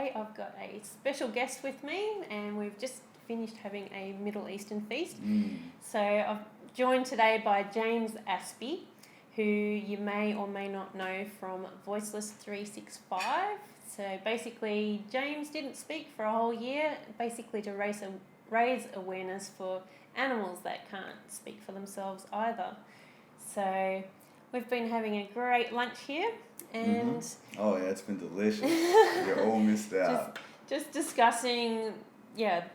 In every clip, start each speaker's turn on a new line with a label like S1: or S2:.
S1: today I've got a special guest with me, and we've just finished having a Middle Eastern feast. So I'm joined today by James Aspey, who you may or may not know from Voiceless 365. So basically, James didn't speak for a whole year, basically to raise awareness for animals that can't speak for themselves either. So we've been having a great lunch here, and
S2: oh yeah, it's been delicious. You're all missed out.
S1: Just discussing,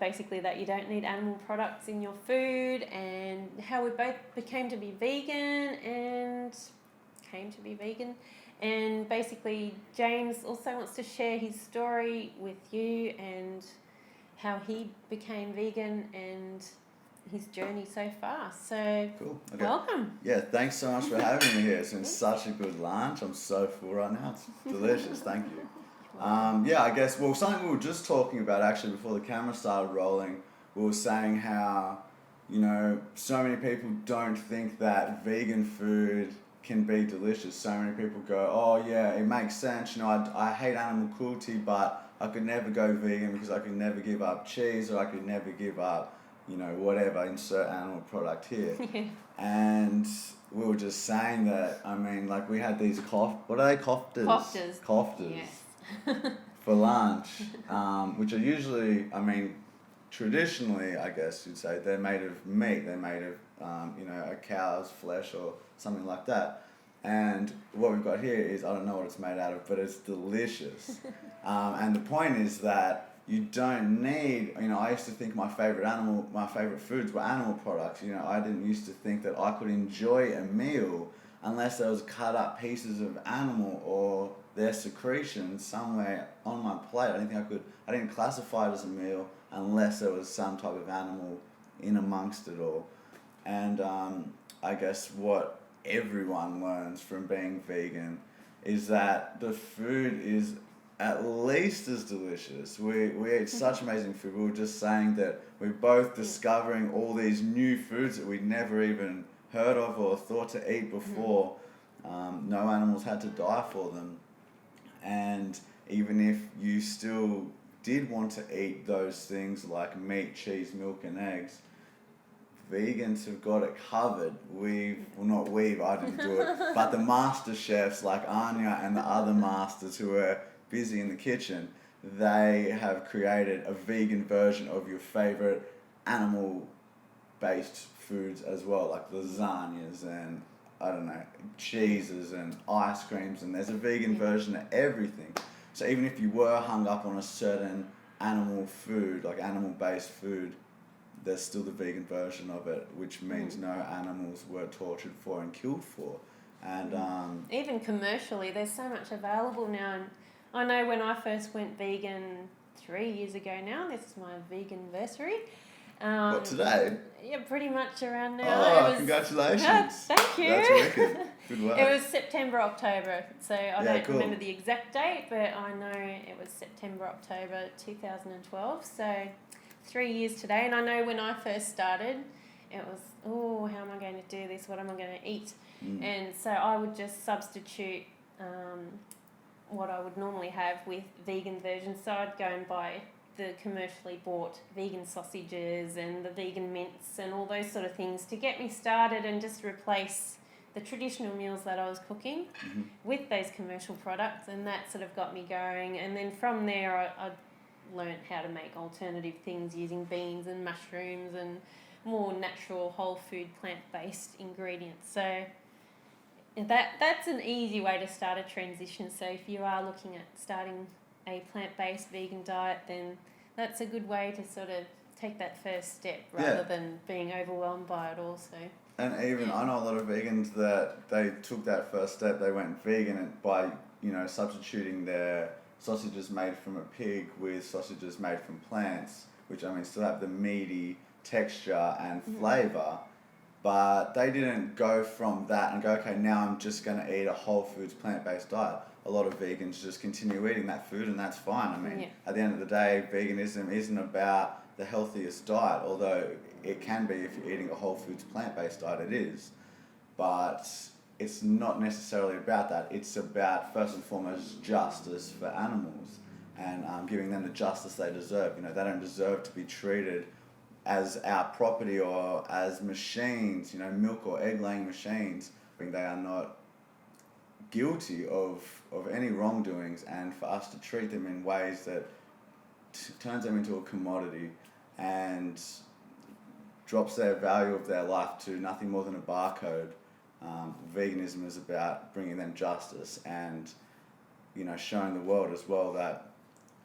S1: basically that you don't need animal products in your food, and how we both came to be vegan. And basically James also wants to share his story with you and how he became vegan and his journey so far. So
S2: cool. Okay.
S1: Welcome.
S2: Yeah, thanks so much for having me here. It's been such a good lunch. I'm so full right now. It's delicious. Thank you. I guess, something we were just talking about actually before the camera started rolling, we were saying how, so many people don't think that vegan food can be delicious. So many people go, oh yeah, it makes sense. I hate animal cruelty, but I could never go vegan because I could never give up cheese, or I could never give up whatever, insert animal product here. And we were just saying that, we had these what are they, kofters? Kofters. Yes. For lunch, which are usually, traditionally, I guess you'd say, they're made of meat, they're made of, a cow's flesh or something like that. And what we've got here is, I don't know what it's made out of, but it's delicious. And the point is that you don't need, I used to think my favorite foods were animal products. I didn't used to think that I could enjoy a meal unless there was cut up pieces of animal or their secretions somewhere on my plate. I didn't classify it as a meal unless there was some type of animal in amongst it all. And I guess what everyone learns from being vegan is that the food is at least as delicious. We eat such amazing food. We were just saying that we're both discovering all these new foods that we'd never even heard of or thought to eat before. No animals had to die for them. And even if you still did want to eat those things like meat, cheese, milk and eggs, vegans have got it covered. I didn't do it, but the master chefs like Anya and the other masters who are busy in the kitchen, they have created a vegan version of your favorite animal-based foods as well, like lasagnas and, cheeses and ice creams, and there's a vegan version of everything. So even if you were hung up on a certain animal food, like animal-based food, there's still the vegan version of it, which means no animals were tortured for and killed for. And
S1: even commercially, there's so much available now. And I know when I first went vegan 3 years ago now, this is my vegan versuri.
S2: What, today?
S1: Yeah, pretty much around now.
S2: Oh, congratulations.
S1: Thank you.
S2: That's wicked. Good work.
S1: It was September, October. So I don't remember the exact date, but I know it was September, October 2012. So 3 years today. And I know when I first started, it was, how am I going to do this? What am I going to eat? And so I would just substitute what I would normally have with vegan versions. So I'd go and buy the commercially bought vegan sausages and the vegan mince and all those sort of things to get me started, and just replace the traditional meals that I was cooking with those commercial products, and that sort of got me going. And then from there I learned how to make alternative things using beans and mushrooms and more natural whole food plant-based ingredients. So that's an easy way to start a transition. So if you are looking at starting a plant-based vegan diet, then that's a good way to sort of take that first step rather than being overwhelmed by it also.
S2: And even I know a lot of vegans that they took that first step, they went vegan by substituting their sausages made from a pig with sausages made from plants, which still have the meaty texture and flavour. But they didn't go from that and go, okay, now I'm just going to eat a whole foods plant-based diet. A lot of vegans just continue eating that food, and that's fine. At the end of the day, veganism isn't about the healthiest diet, although it can be if you're eating a whole foods plant-based diet, it is. But it's not necessarily about that. It's about, first and foremost, justice for animals. and giving them the justice they deserve. You know, they don't deserve to be treated as our property or as machines, you know, milk or egg laying machines. I think they are not guilty of any wrongdoings, and for us to treat them in ways that turns them into a commodity and drops their value of their life to nothing more than a barcode. Veganism is about bringing them justice and, you know, showing the world as well that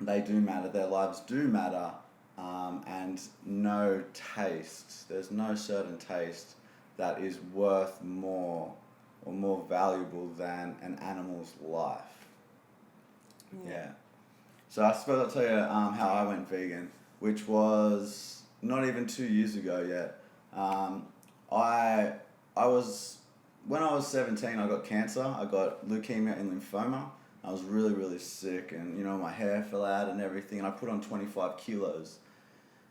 S2: they do matter, their lives do matter, and there's no certain taste that is worth more or more valuable than an animal's life. Yeah. So I suppose I'll tell you how I went vegan, which was not even 2 years ago yet. When I was 17, I got cancer. I got leukemia and lymphoma. I was really, really sick, and, you know, my hair fell out and everything, and I put on 25 kilos.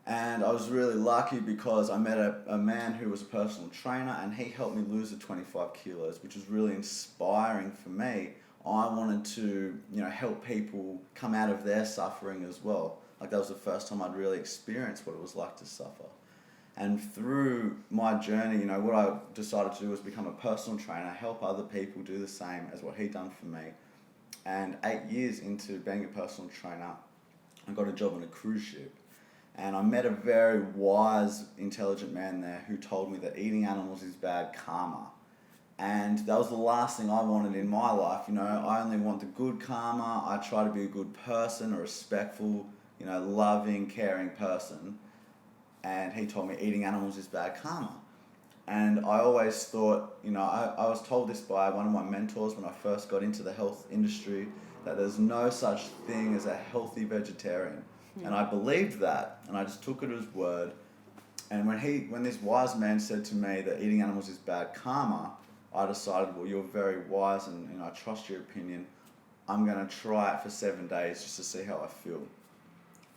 S2: And I was really lucky because I met a man who was a personal trainer, and he helped me lose the 25 kilos, which was really inspiring for me. I wanted to, you know, help people come out of their suffering as well. Like, that was the first time I'd really experienced what it was like to suffer. And through my journey, you know, what I decided to do was become a personal trainer, help other people do the same as what he'd done for me. And 8 years into being a personal trainer, I got a job on a cruise ship. And I met a very wise, intelligent man there who told me that eating animals is bad karma. And that was the last thing I wanted in my life. You know, I only want the good karma. I try to be a good person, a respectful, you know, loving, caring person. And he told me eating animals is bad karma. And I always thought, you know, I was told this by one of my mentors when I first got into the health industry, that there's no such thing as a healthy vegetarian. And I believed that, and I just took it as word. And when this wise man said to me that eating animals is bad karma, I decided, well, you're very wise, and, you know, I trust your opinion. I'm going to try it for 7 days just to see how I feel.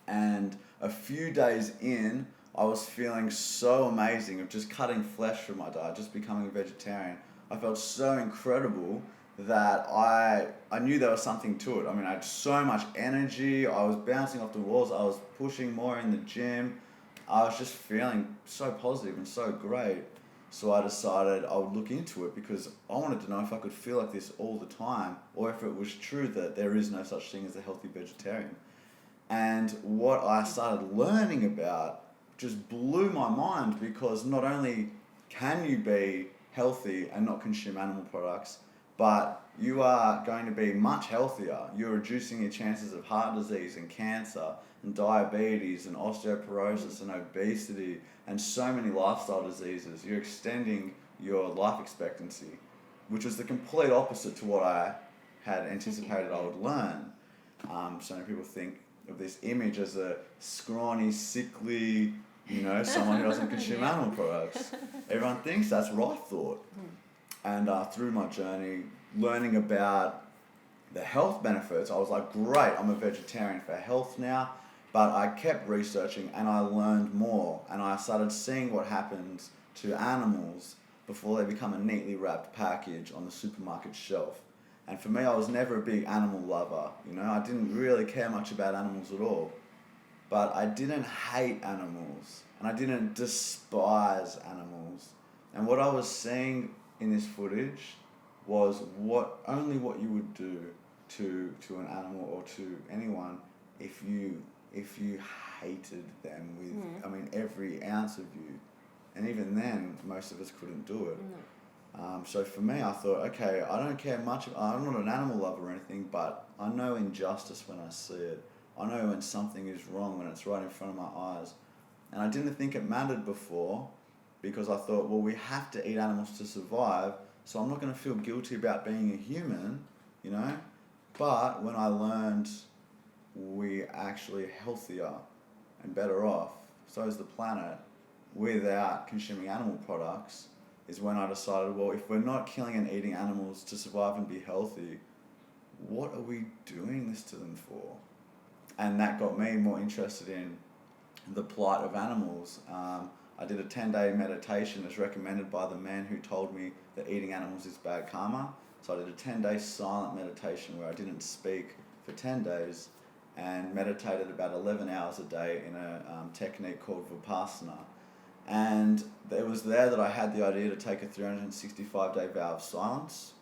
S2: And a few days in, I was feeling so amazing of just cutting flesh from my diet, just becoming a vegetarian. I felt so incredible that I knew there was something to it. I mean, I had so much energy. I was bouncing off the walls. I was pushing more in the gym. I was just feeling so positive and so great. So I decided I would look into it because I wanted to know if I could feel like this all the time, or if it was true that there is no such thing as a healthy vegetarian. And what I started learning about just blew my mind, because not only can you be healthy and not consume animal products, but you are going to be much healthier. You're reducing your chances of heart disease and cancer and diabetes and osteoporosis and obesity and so many lifestyle diseases. You're extending your life expectancy, which was the complete opposite to what I had anticipated I would learn. So many people think of this image as a scrawny, sickly, you know, someone who doesn't consume animal products. Everyone thinks that's what I thought. And through my journey, learning about the health benefits, I was like, great, I'm a vegetarian for health now. But I kept researching and I learned more. And I started seeing what happens to animals before they become a neatly wrapped package on the supermarket shelf. And for me, I was never a big animal lover. You know, I didn't really care much about animals at all. But I didn't hate animals. And I didn't despise animals. And what I was seeing in this footage was only what you would do to an animal or to anyone if you hated them with, I mean, every ounce of you. And even then, most of us couldn't do it. So for me, I thought, okay, I don't care much. I'm not an animal lover or anything, but I know injustice when I see it. I know when something is wrong, when it's right in front of my eyes. And I didn't think it mattered before, because I thought, well, we have to eat animals to survive, so I'm not going to feel guilty about being a human, you know? But when I learned we're actually healthier and better off, so is the planet, without consuming animal products, is when I decided, well, if we're not killing and eating animals to survive and be healthy, what are we doing this to them for? And that got me more interested in the plight of animals. I did a 10-day meditation as recommended by the man who told me that eating animals is bad karma. So I did a 10-day silent meditation where I didn't speak for 10 days. and meditated about 11 hours a day in a technique called Vipassana. And it was there that I had the idea to take a 365-day vow of silence.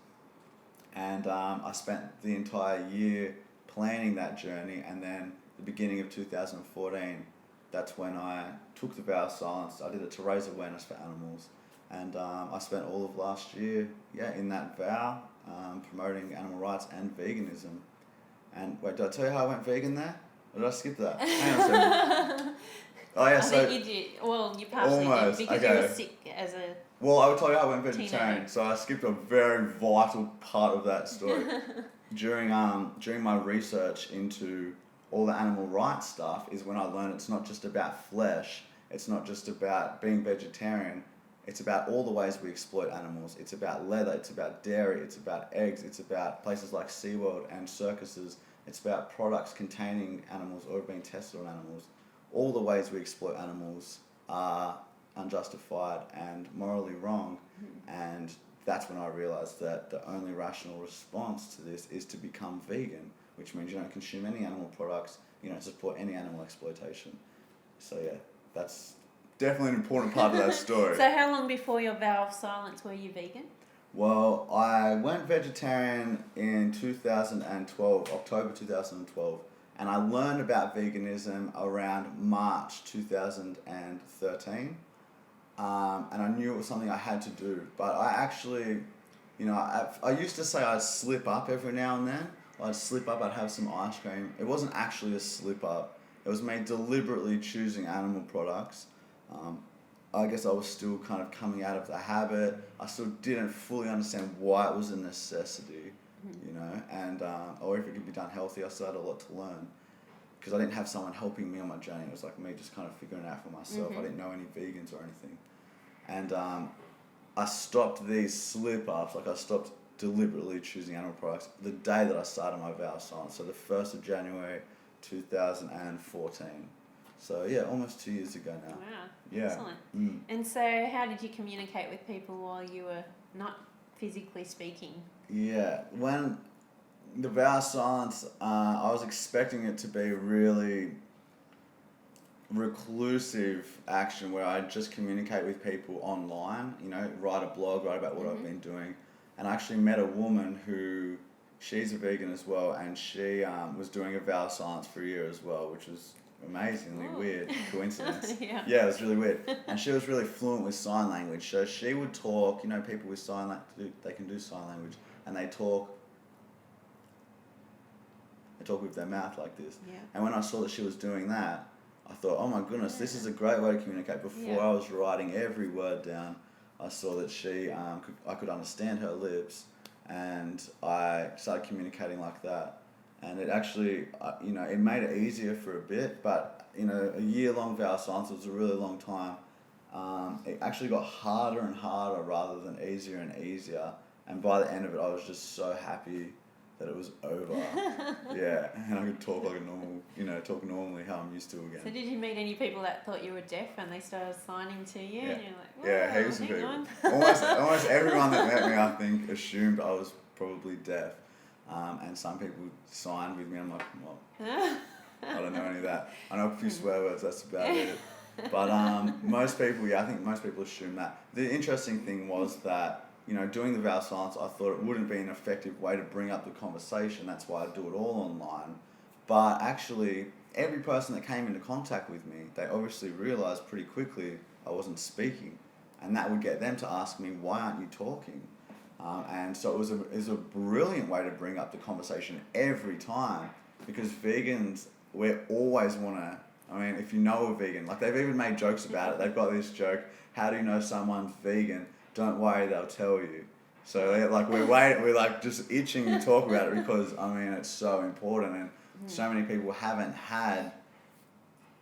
S2: And I spent the entire year planning that journey, and then the beginning of 2014, that's when I took the vow of silence. I did it to raise awareness for animals. And I spent all of last year, in that vow, promoting animal rights and veganism. And wait, did I tell you how I went vegan there? Or did I skip that? Hang on a second. Oh yeah,
S1: I think you did. Well, you partially
S2: almost,
S1: did because you were sick as a...
S2: Well, I would tell you how I went vegetarian.
S1: Teenager.
S2: So I skipped a very vital part of that story. During my research into all the animal rights stuff is when I learned it's not just about flesh. It's not just about being vegetarian. It's about all the ways we exploit animals. It's about leather, it's about dairy, it's about eggs, it's about places like SeaWorld and circuses. It's about products containing animals or being tested on animals. All the ways we exploit animals are unjustified and morally wrong. And that's when I realised that the only rational response to this is to become vegan, which means you don't consume any animal products, you don't support any animal exploitation. So yeah, that's definitely an important part of that story.
S1: So how long before your vow of silence were you vegan?
S2: Well, I went vegetarian in 2012, October 2012, and I learned about veganism around March 2013, and I knew it was something I had to do, but I actually, I used to say I'd slip up every now and then. I'd slip up, I'd have some ice cream. It wasn't actually a slip up. It was me deliberately choosing animal products. I guess I was still kind of coming out of the habit. I still didn't fully understand why it was a necessity, and or if it could be done healthy. I still had a lot to learn because I didn't have someone helping me on my journey. It was like me just kind of figuring it out for myself. I didn't know any vegans or anything. And I stopped these slip-ups, I stopped deliberately choosing animal products the day that I started my vow of silence, so the 1st of January 2014. So yeah, almost 2 years ago now.
S1: Wow,
S2: yeah.
S1: Excellent. And so how did you communicate with people while you were not physically speaking?
S2: Yeah, when the vow of silence, I was expecting it to be really reclusive action where I just communicate with people online, write a blog, write about what I've been doing. And I actually met a woman who, she's a vegan as well, and she was doing a vow of silence for a year as well, which was amazingly weird coincidence.
S1: Yeah,
S2: it was really weird. And she was really fluent with sign language, so she would talk, people with sign language, they can do sign language, and they talk with their mouth like this.
S1: Yeah.
S2: And when I saw that she was doing that, I thought, oh my goodness, this is a great way to communicate. Before I was writing every word down, I saw that I could understand her lips, and I started communicating like that. And it actually, it made it easier for a bit, but, a year-long vow of silence was a really long time. It actually got harder and harder rather than easier and easier. And by the end of it, I was just so happy that it was over. And I could talk like a normal, talk normally how I'm used to again.
S1: So did you meet any people that thought you were deaf and they started signing to you?
S2: Yeah.
S1: And you're like,
S2: Heaps of people.
S1: On.
S2: Almost everyone that met me, I think, assumed I was probably deaf. And some people signed with me. I'm like, well, I don't know any of that. I know a few swear words, that's about it. But most people, I think most people assume that. The interesting thing was that, doing the vow of silence, I thought it wouldn't be an effective way to bring up the conversation. That's why I do it all online. But actually, every person that came into contact with me, they obviously realised pretty quickly I wasn't speaking. And that would get them to ask me, why aren't you talking? And so it was a brilliant way to bring up the conversation every time, because vegans, we always want to, if you know a vegan, they've even made jokes about it. They've got this joke, how do you know someone's vegan? Don't worry, they'll tell you. So we're just itching to talk about it because, it's so important, and so many people haven't had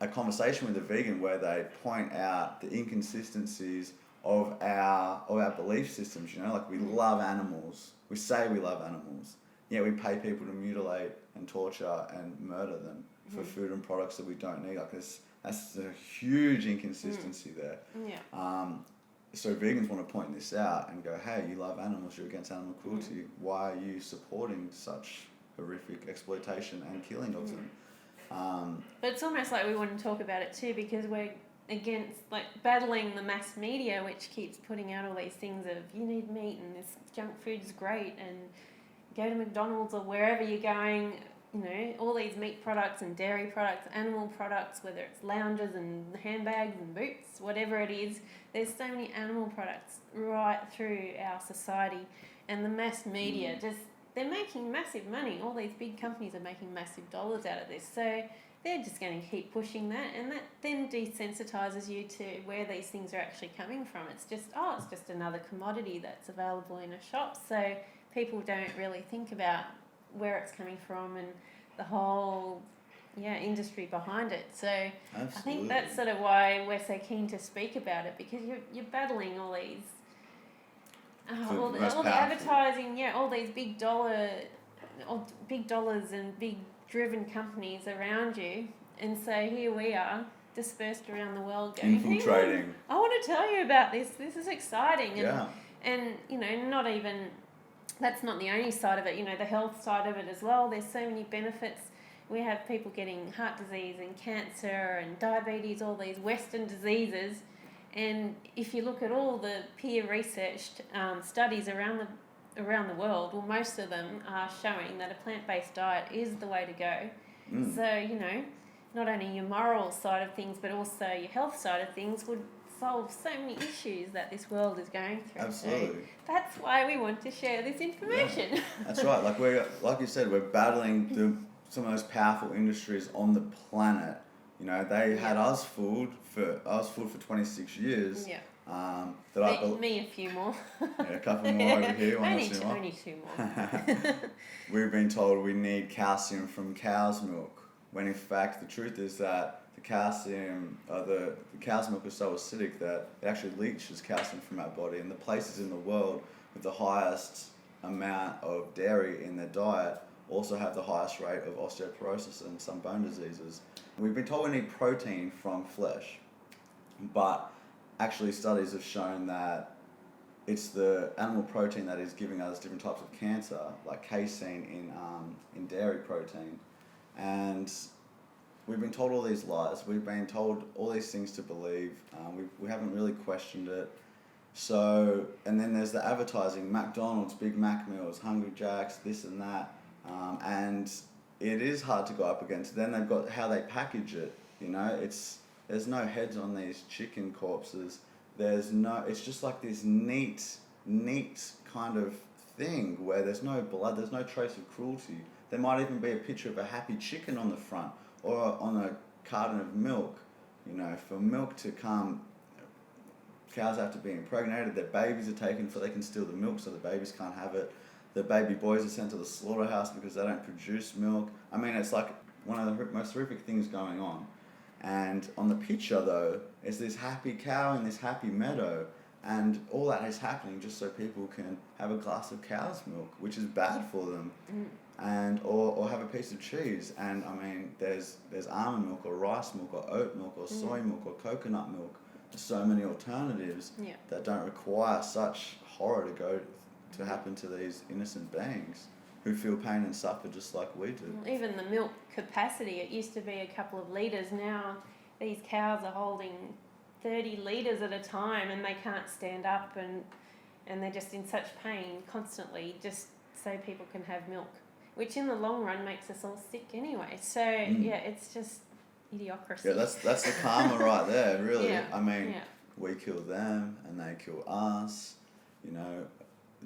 S2: a conversation with a vegan where they point out the inconsistencies of our belief systems, we love animals. We say we love animals, yet we pay people to mutilate and torture and murder them for food and products that we don't need. That's a huge inconsistency there.
S1: Yeah.
S2: So vegans want to point this out and go, hey, you love animals, you're against animal cruelty. Why are you supporting such horrific exploitation and killing of them?
S1: But it's almost like we want to talk about it too, because we're against, like, battling the mass media, which keeps putting out all these things of you need meat and this junk food's great, and go to McDonald's or wherever you're going, you know, all these meat products and dairy products, animal products, whether it's lounges and handbags and boots, whatever it is, there's so many animal products right through our society, and the mass media they're making massive money. All these big companies are making massive dollars out of this, so they're just going to keep pushing that, and that then desensitizes you to where these things are actually coming from. It's just another commodity that's available in a shop, so people don't really think about where it's coming from and the whole industry behind it. So
S2: Absolutely.
S1: I think that's sort of why we're so keen to speak about it, because you're battling all these all the advertising, all these big dollars and big driven companies around you, and so here we are dispersed around the world going,
S2: infiltrating.
S1: I want to tell you about this. This is exciting, and you know, not even that's not the only side of it. You know, the health side of it as well. There's so many benefits. We have people getting heart disease and cancer and diabetes, all these Western diseases. And if you look at all the peer-researched studies around the world, well, most of them are showing that a plant-based diet is the way to go. So, you know, not only your moral side of things, but also your health side of things would solve so many issues that this world is going through.
S2: Absolutely.
S1: So that's why we want to share this information.
S2: Yeah, that's right. Like you said, we're battling some of the most powerful industries on the planet. You know, they had us fooled for 26 years. Yeah.
S1: Me a few more.
S2: A couple more over here.
S1: Only two more.
S2: We've been told we need calcium from cow's milk, when in fact the truth is that the cow's milk is so acidic that it actually leaches calcium from our body, and the places in the world with the highest amount of dairy in their diet also have the highest rate of osteoporosis and some bone diseases. We've been told we need protein from flesh, but actually studies have shown that it's the animal protein that is giving us different types of cancer, like casein in dairy protein. And we've been told all these lies. We've been told all these things to believe. We haven't really questioned it. So, and then there's the advertising, McDonald's, Big Mac meals, Hungry Jacks, this and that. And it is hard to go up against. Then they've got how they package it. You know, there's no heads on these chicken corpses. It's just like this neat kind of thing where there's no blood, there's no trace of cruelty. There might even be a picture of a happy chicken on the front or on a carton of milk. You know, for milk to come, cows have to be impregnated, their babies are taken before they can steal the milk, so the babies can't have it. The baby boys are sent to the slaughterhouse because they don't produce milk. I mean, it's like one of the most horrific things going on. And on the picture, though, is this happy cow in this happy meadow, and all that is happening just so people can have a glass of cow's milk, which is bad for them, and or have a piece of cheese. And I mean, there's almond milk or rice milk or oat milk or soy milk or coconut milk. There's so many alternatives that don't require such horror to happen to these innocent beings who feel pain and suffer just like we do.
S1: Even the milk capacity, it used to be a couple of litres. Now these cows are holding 30 litres at a time, and they can't stand up, and they're just in such pain constantly just so people can have milk, which in the long run makes us all sick anyway. So it's just idiocracy.
S2: Yeah, that's the karma right there, really. I mean, we kill them and they kill us. You know,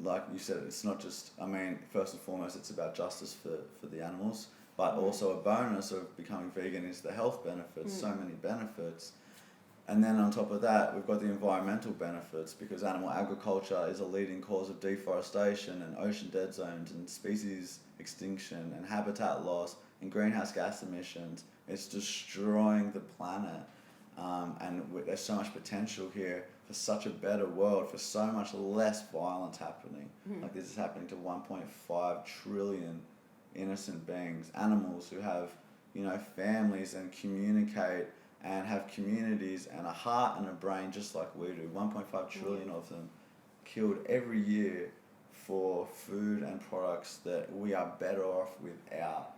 S2: like you said, it's not just, I mean, first and foremost, it's about justice for the animals, but also a bonus of becoming vegan is the health benefits, so many benefits. And then on top of that, we've got the environmental benefits, because animal agriculture is a leading cause of deforestation and ocean dead zones and species extinction and habitat loss and greenhouse gas emissions. It's destroying the planet. And there's so much potential here for such a better world, for so much less violence happening. Like this is happening to 1.5 trillion innocent beings, animals who have, you know, families and communicate and have communities and a heart and a brain just like we do. 1.5 trillion of them killed every year for food and products that we are better off without.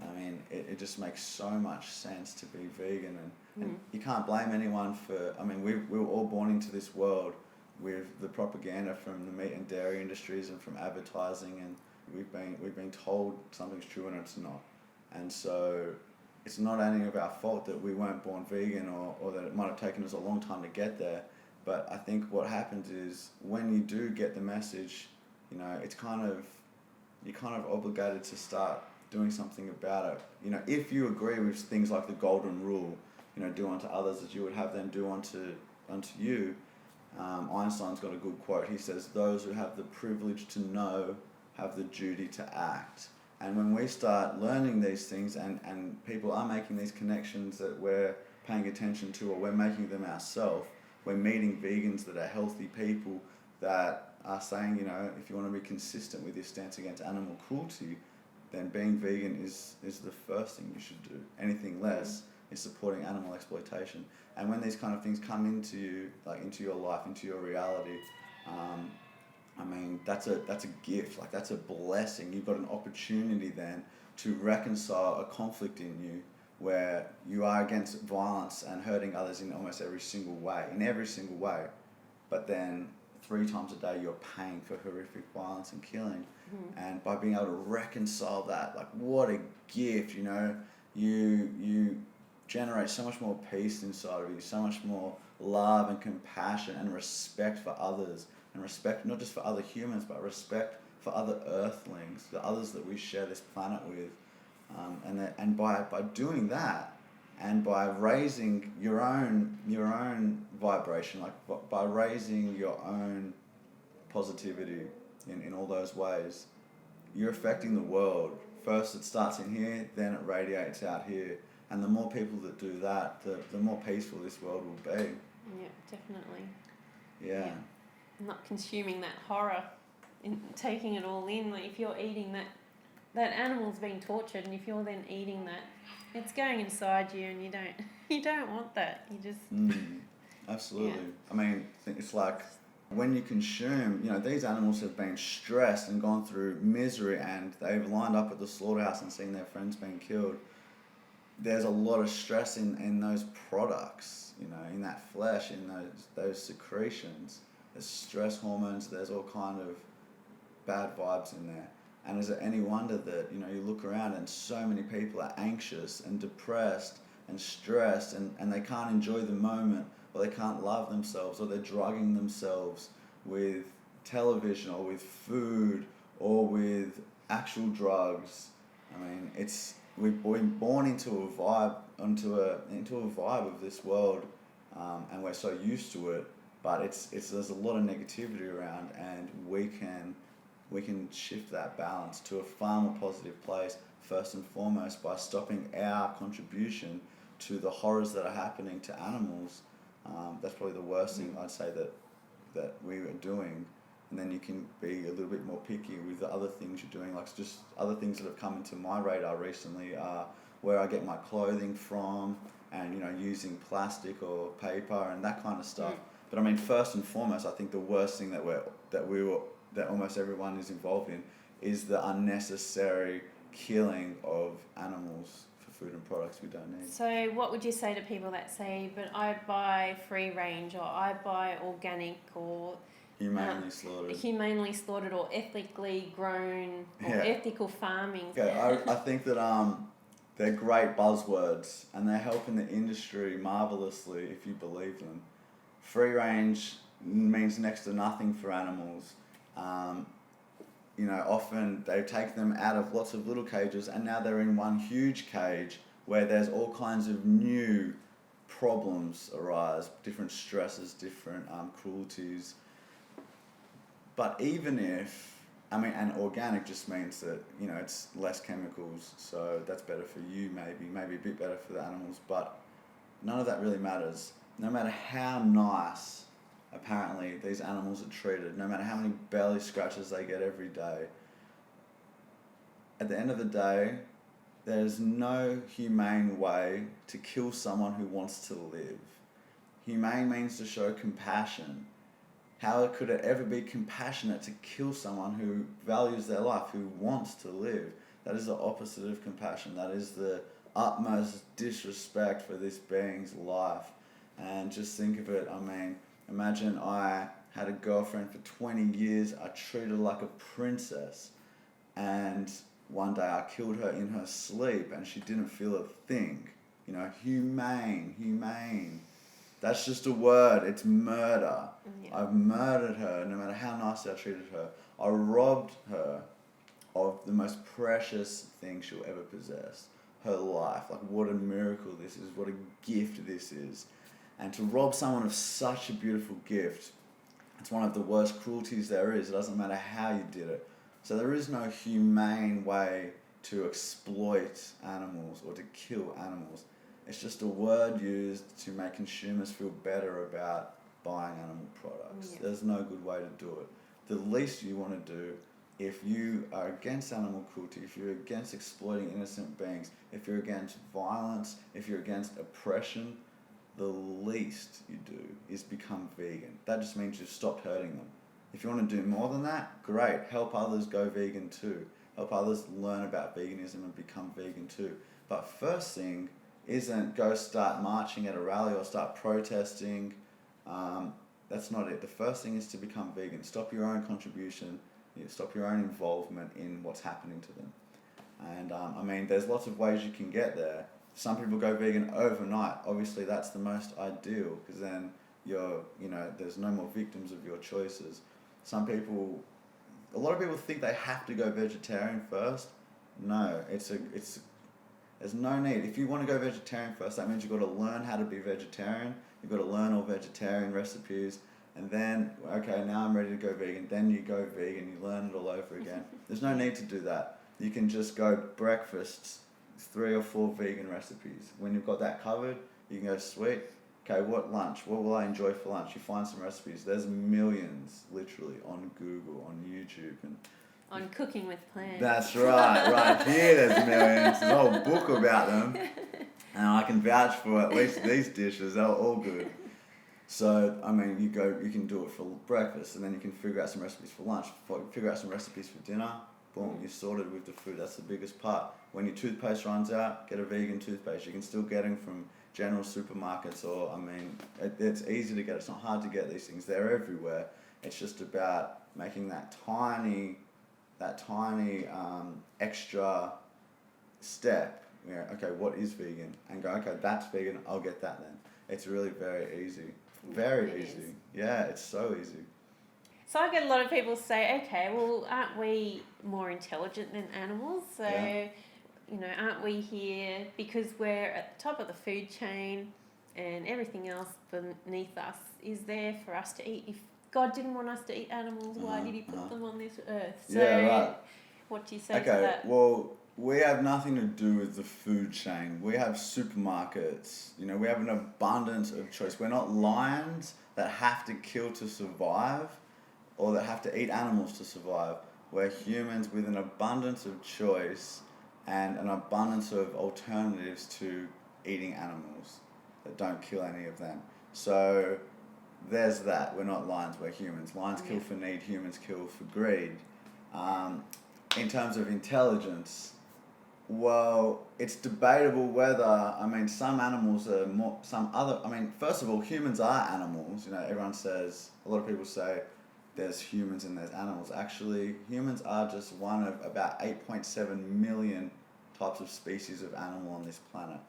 S2: I mean, it just makes so much sense to be vegan, and you can't blame anyone for, I mean, we were all born into this world with the propaganda from the meat and dairy industries and from advertising, and we've been told something's true and it's not. And so it's not any of our fault that we weren't born vegan, or that it might have taken us a long time to get there. But I think what happens is when you do get the message, you know, it's you're kind of obligated to start doing something about it. You know, if you agree with things like the golden rule, you know, do unto others as you would have them do unto you. Einstein's got a good quote. He says, "Those who have the privilege to know have the duty to act." And when we start learning these things, and people are making these connections that we're paying attention to, or we're making them ourselves, we're meeting vegans that are healthy people that are saying, you know, if you want to be consistent with your stance against animal cruelty, then being vegan is the first thing you should do. Anything less is supporting animal exploitation. And when these kind of things come into you, like into your life, into your reality, I mean, that's a gift. Like, that's a blessing. You've got an opportunity then to reconcile a conflict in you where you are against violence and hurting others in almost every single way, but then 3 times a day you're paying for horrific violence and killing. And by being able to reconcile that, like, what a gift, you know. You generate so much more peace inside of you, so much more love and compassion and respect for others, and respect not just for other humans, but respect for other earthlings, the others that we share this planet with. And by doing that, and by raising your own vibration, like by raising your own positivity in all those ways, you're affecting the world. First it starts in here, then it radiates out here. And the more people that do that, the more peaceful this world will be.
S1: Yeah, definitely.
S2: Yeah.
S1: Not consuming that horror, and taking it all in. Like, if you're eating that animal's being tortured, and if you're then eating that, it's going inside you, and you don't want that. You just
S2: Absolutely.
S1: Yeah.
S2: I mean, it's like when you consume, you know, these animals have been stressed and gone through misery, and they've lined up at the slaughterhouse and seen their friends being killed. There's a lot of stress in those products, you know, in that flesh, in those secretions. There's stress hormones, there's all kind of bad vibes in there. And is it any wonder that, you know, you look around and so many people are anxious and depressed and stressed, and they can't enjoy the moment, or they can't love themselves, or they're drugging themselves with television or with food or with actual drugs. I mean, we've been born into a vibe of this world, and we're so used to it. But there's a lot of negativity around, and we can shift that balance to a far more positive place, first and foremost by stopping our contribution to the horrors that are happening to animals. That's probably the worst thing I'd say that we are doing. And then you can be a little bit more picky with the other things you're doing. Like, just other things that have come into my radar recently are where I get my clothing from, and, you know, using plastic or paper and that kind of stuff. But I mean, first and foremost, I think the worst thing that almost everyone is involved in is the unnecessary killing of animals for food and products we don't need.
S1: So what would you say to people that say, but I buy free range, or I buy organic, or humanely slaughtered, or ethically grown, or ethical farming?
S2: Yeah, I think that they're great buzzwords, and they're helping the industry marvelously if you believe them. Free range means next to nothing for animals. You know, often they take them out of lots of little cages, and now they're in one huge cage where there's all kinds of new problems arise, different stresses, different ccruelties. But even if, I mean, and organic just means that, you know, it's less chemicals, so that's better for you, maybe a bit better for the animals, but none of that really matters. No matter how nice, apparently, these animals are treated, no matter how many belly scratches they get every day, at the end of the day, there's no humane way to kill someone who wants to live. Humane means to show compassion. How could it ever be compassionate to kill someone who values their life, who wants to live? That is the opposite of compassion. That is the utmost disrespect for this being's life. And just think of it, I mean, imagine I had a girlfriend for 20 years, I treated her like a princess, and one day I killed her in her sleep and she didn't feel a thing. You know, humane. That's just a word, it's murder. Yeah. I've murdered her, no matter how nicely I treated her. I robbed her of the most precious thing she'll ever possess, her life. Like, what a miracle this is, what a gift this is. And to rob someone of such a beautiful gift, it's one of the worst cruelties there is. It doesn't matter how you did it. So there is no humane way to exploit animals or to kill animals. It's just a word used to make consumers feel better about buying animal products. Yeah. There's no good way to do it. The least you want to do, if you are against animal cruelty, if you're against exploiting innocent beings, if you're against violence, if you're against oppression, the least you do is become vegan. That just means you've stopped hurting them. If you want to do more than that, great. Help others go vegan too. Help others learn about veganism and become vegan too. But first thing isn't go start marching at a rally or start protesting. That's not it. The first thing is to become vegan. Stop your own contribution. Stop your own involvement in what's happening to them. And I mean, there's lots of ways you can get there. Some people go vegan overnight. Obviously, that's the most ideal, because then there's no more victims of your choices. A lot of people think they have to go vegetarian first. No, there's no need. If you want to go vegetarian first, that means you've got to learn how to be vegetarian. You've got to learn all vegetarian recipes. And then, okay, now I'm ready to go vegan. Then you go vegan, you learn it all over again. There's no need to do that. You can just go breakfasts, 3 or 4 vegan recipes. When you've got that covered, you can go, sweet, okay, what lunch? What will I enjoy for lunch? You find some recipes. There's millions, literally, on Google, on YouTube. And
S1: on CookingWithPlants.
S2: That's right here there's millions. There's a whole book about them. And I can vouch for at least these dishes. They're all good. So, I mean, you can do it for breakfast, and then you can figure out some recipes for lunch, figure out some recipes for dinner. Boom, you're sorted with the food. That's the biggest part. When your toothpaste runs out, get a vegan toothpaste. You can still get them from general supermarkets, or, I mean, it's easy to get. It's not hard to get these things. They're everywhere. It's just about making that tiny extra step. Okay, what is vegan? And go, okay, that's vegan. I'll get that then. It's really very easy. Very easy. Yeah, it's so easy.
S1: So I get a lot of people say, okay, well, aren't we more intelligent than animals? So, aren't we here because we're at the top of the food chain and everything else beneath us is there for us to eat? If God didn't want us to eat animals, why did he put them on this earth? So
S2: right.
S1: What do you say to
S2: that?
S1: Okay,
S2: well, we have nothing to do with the food chain. We have supermarkets. We have an abundance of choice. We're not lions that have to kill to survive, or that have to eat animals to survive. We're humans with an abundance of choice and an abundance of alternatives to eating animals that don't kill any of them. So there's that. We're not lions, we're humans. Lions kill for need, humans kill for greed. In terms of intelligence, well, it's debatable whether, some animals are more, first of all, humans are animals. Everyone says, a lot of people say, there's humans and there's animals. Actually, humans are just one of about 8.7 million types of species of animal on this planet.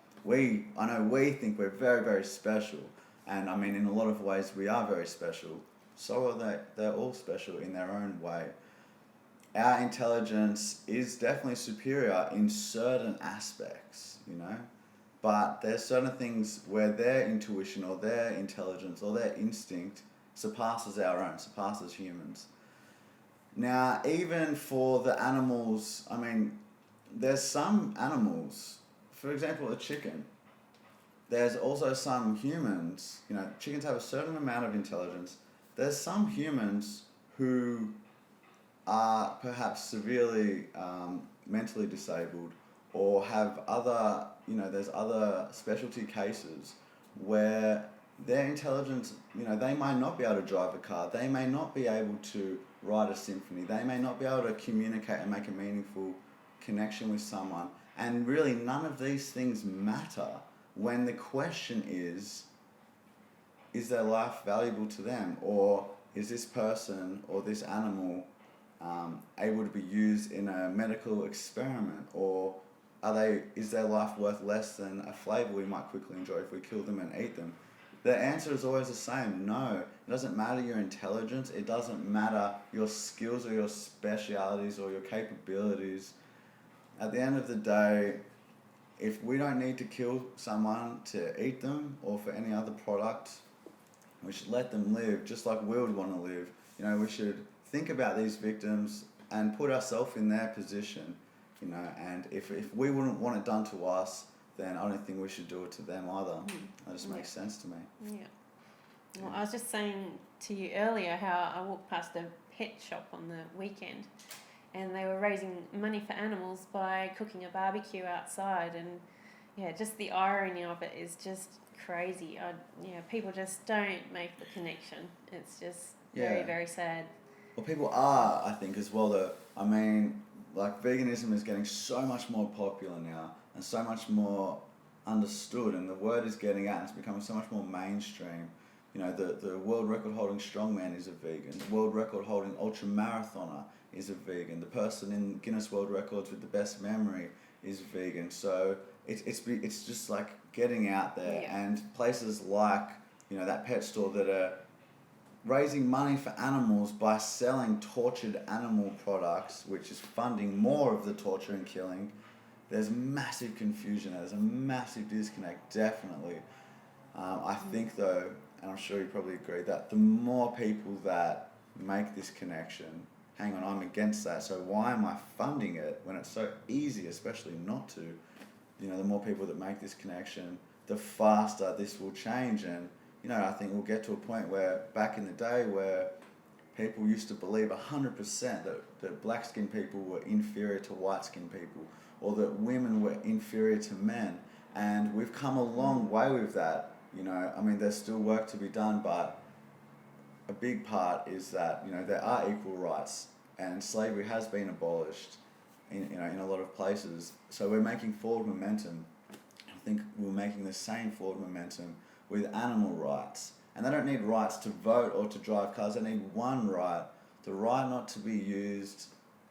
S2: I know we think we're very, very special. And in a lot of ways we are very special. So are they. They're all special in their own way. Our intelligence is definitely superior in certain aspects, But there's certain things where their intuition or their intelligence or their instinct surpasses our own, surpasses humans. Now, even for the animals, there's some animals, for example, a chicken. There's also some humans, chickens have a certain amount of intelligence. There's some humans who are perhaps severely mentally disabled or have other, there's other specialty cases where their intelligence, they might not be able to drive a car. They may not be able to write a symphony. They may not be able to communicate and make a meaningful connection with someone. And really, none of these things matter when the question is their life valuable to them? Or is this person or this animal able to be used in a medical experiment? Or is their life worth less than a flavour we might quickly enjoy if we kill them and eat them? The answer is always the same, no. It doesn't matter your intelligence, it doesn't matter your skills or your specialities or your capabilities. At the end of the day, if we don't need to kill someone to eat them or for any other product, we should let them live just like we would want to live. You know, we should think about these victims and put ourselves in their position, you know, and if we wouldn't want it done to us, then I don't think we should do it to them either. That just makes sense to me.
S1: Yeah. Well, I was just saying to you earlier how I walked past a pet shop on the weekend and they were raising money for animals by cooking a barbecue outside, and yeah, just the irony of it is just crazy. People just don't make the connection. It's just very, very sad.
S2: Well, people are, I think, as well, though. I mean, like, veganism is getting so much more popular now and so much more understood, and the word is getting out and it's becoming so much more mainstream. You know, the world record holding strongman is a vegan. The world record holding ultra marathoner is a vegan. The person in Guinness World Records with the best memory is vegan. So it's just like getting out there, and places like, you know, that pet store that are raising money for animals by selling tortured animal products, which is funding more of the torture and killing. There's massive confusion. There's a massive disconnect, definitely. I think, though, and I'm sure you probably agree, that the more people that make this connection, hang on, I'm against that, so why am I funding it when it's so easy, especially not to? You know, the more people that make this connection, the faster this will change. And, you know, I think we'll get to a point where, back in the day, where people used to believe 100% that black-skinned people were inferior to white-skinned people, or that women were inferior to men. And we've come a long way with that. You know, I mean, there's still work to be done, but a big part is that, you know, there are equal rights, and slavery has been abolished in a lot of places. So we're making forward momentum. I think we're making the same forward momentum with animal rights. And they don't need rights to vote or to drive cars. They need one right, the right not to be used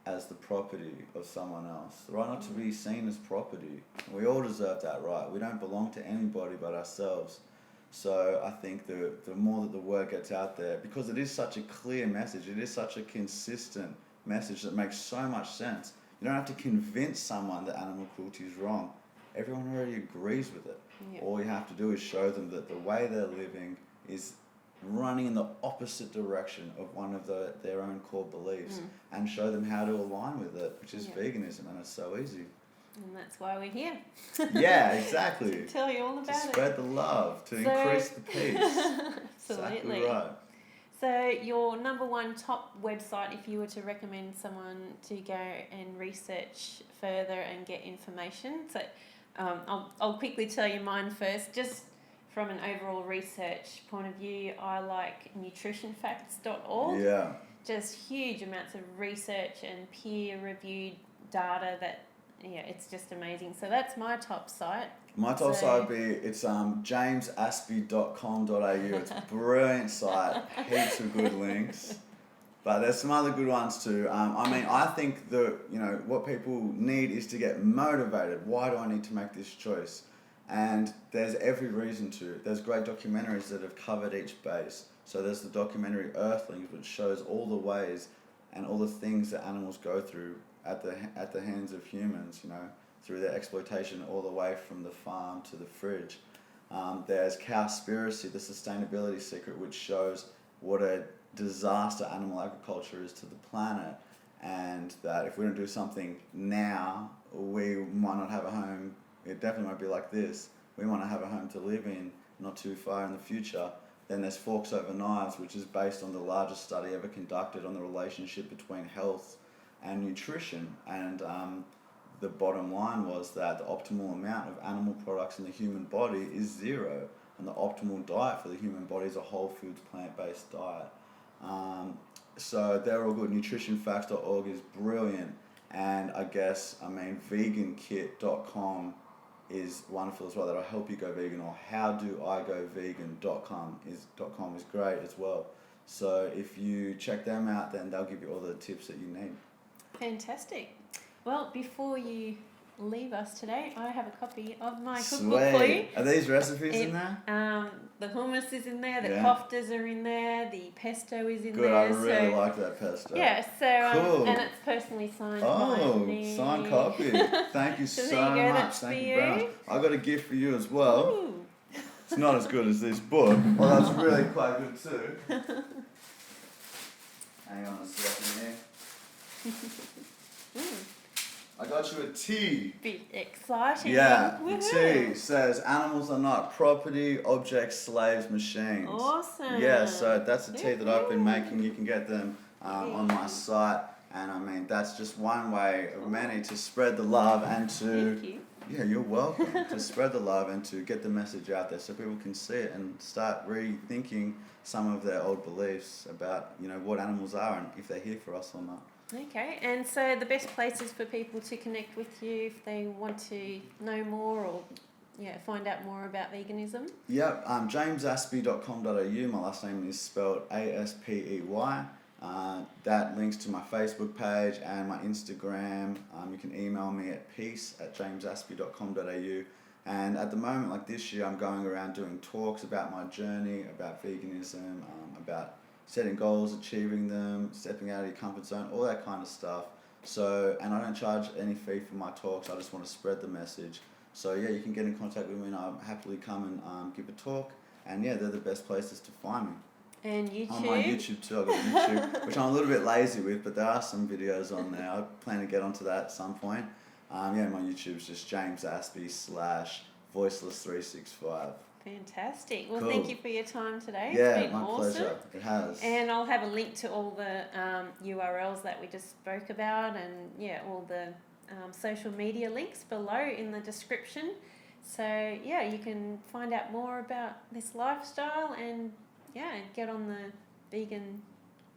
S2: as the property of someone else, the right not to be seen as property. We all deserve that right. We don't belong to anybody but ourselves. So I think the more that the word gets out there, because it is such a clear message, it is such a consistent message that makes so much sense. You don't have to convince someone that animal cruelty is wrong. Everyone already agrees with it. Yep. All you have to do is show them that the way they're living is running in the opposite direction of one of their own core beliefs, and show them how to align with it, which is veganism, and it's so easy.
S1: And that's why we're here.
S2: Yeah, exactly.
S1: To tell you all about it.
S2: To spread the love, to increase the peace.
S1: Absolutely.
S2: Exactly right.
S1: So your number one top website, if you were to recommend someone to go and research further and get information. So I'll quickly tell you mine first. Just from an overall research point of view, I like nutritionfacts.org.
S2: Yeah.
S1: Just huge amounts of research and peer-reviewed data that, it's just amazing. So that's my top site.
S2: My top site would be, it's jamesaspey.com.au. It's a brilliant site, heaps of good links. But there's some other good ones too. I think what people need is to get motivated. Why do I need to make this choice? And there's every reason to. There's great documentaries that have covered each base. So there's the documentary Earthlings, which shows all the ways and all the things that animals go through at the hands of humans, through their exploitation all the way from the farm to the fridge. There's Cowspiracy, the sustainability secret, which shows what a disaster animal agriculture is to the planet, and that if we don't do something now, we might not have a home. It definitely won't be like this. We want to have a home to live in not too far in the future. Then there's Forks Over Knives, which is based on the largest study ever conducted on the relationship between health and nutrition. And the bottom line was that the optimal amount of animal products in the human body is 0. And the optimal diet for the human body is a whole foods, plant-based diet. So they're all good. Nutritionfacts.org is brilliant. And I guess, vegankit.com is wonderful as well. That'll help you go vegan, or howdoigovegan.com is great as well. So if you check them out, then they'll give you all the tips that you need.
S1: Fantastic. Well, before you leave us today, I have a copy of my cookbook for you.
S2: Are these recipes in there?
S1: The hummus is in there, the
S2: Yeah.
S1: koftas are in there, the pesto is in
S2: Good,
S1: there.
S2: I really like that pesto.
S1: Yeah, so
S2: Cool.
S1: and it's personally signed by me.
S2: Signed copy. Thank you
S1: So
S2: so
S1: there you go,
S2: much.
S1: that's
S2: Thank
S1: for
S2: you very
S1: you.
S2: much. I got a gift for you as well.
S1: Ooh.
S2: It's not as good as this book, although it's really quite good too. Hang on a second here. I got you a tea.
S1: Bit exciting.
S2: Yeah, the
S1: Woohoo.
S2: tea says animals are not property, objects, slaves, machines.
S1: Awesome.
S2: Yeah, so that's the tea that I've been making. You can get them on my site. And I mean, that's just one way of many to spread the love and to...
S1: Thank you.
S2: Yeah, you're welcome. To spread the love and to get the message out there so people can see it and start rethinking some of their old beliefs about, what animals are and if they're here for us or not.
S1: Okay, and so the best places for people to connect with you if they want to know more or find out more about veganism?
S2: Yep, jamesaspey.com.au. My last name is spelled Aspey. That links to my Facebook page and my Instagram. You can email me at peace@jamesaspey.com.au. And at the moment, like this year, I'm going around doing talks about my journey, about veganism, about setting goals, achieving them, stepping out of your comfort zone, all that kind of stuff. So, and I don't charge any fee for my talks. I just want to spread the message. So yeah, you can get in contact with me and I'll happily come and give a talk. And yeah, they're the best places to find me.
S1: And YouTube?
S2: On my YouTube too, I've got YouTube, which I'm a little bit lazy with, but there are some videos on there. I plan to get onto that at some point. My YouTube's just James Aspey /Voiceless365.
S1: Fantastic. Well,
S2: Cool.
S1: Thank you for your time today.
S2: Yeah,
S1: it's been
S2: my
S1: awesome.
S2: pleasure. It has.
S1: And I'll have a link to all the URLs that we just spoke about and all the social media links below in the description. So you can find out more about this lifestyle and get on the vegan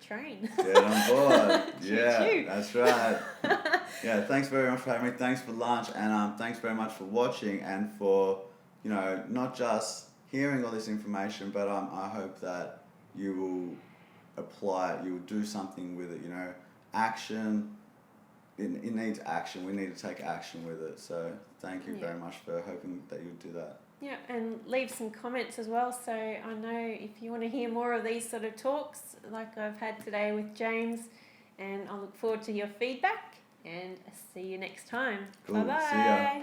S1: train.
S2: Get on board. Yeah,
S1: Choo-choo.
S2: that's right. Yeah, thanks very much for having me. Thanks for lunch, and thanks very much for watching and for not just hearing all this information, but I hope that you will apply it. You will do something with it. Action. It needs action. We need to take action with it. So thank you very much for hoping that you'll do that.
S1: Yeah, and leave some comments as well. So I know if you want to hear more of these sort of talks like I've had today with James, and I look forward to your feedback and see you next time.
S2: Cool.
S1: Bye-bye.
S2: See ya.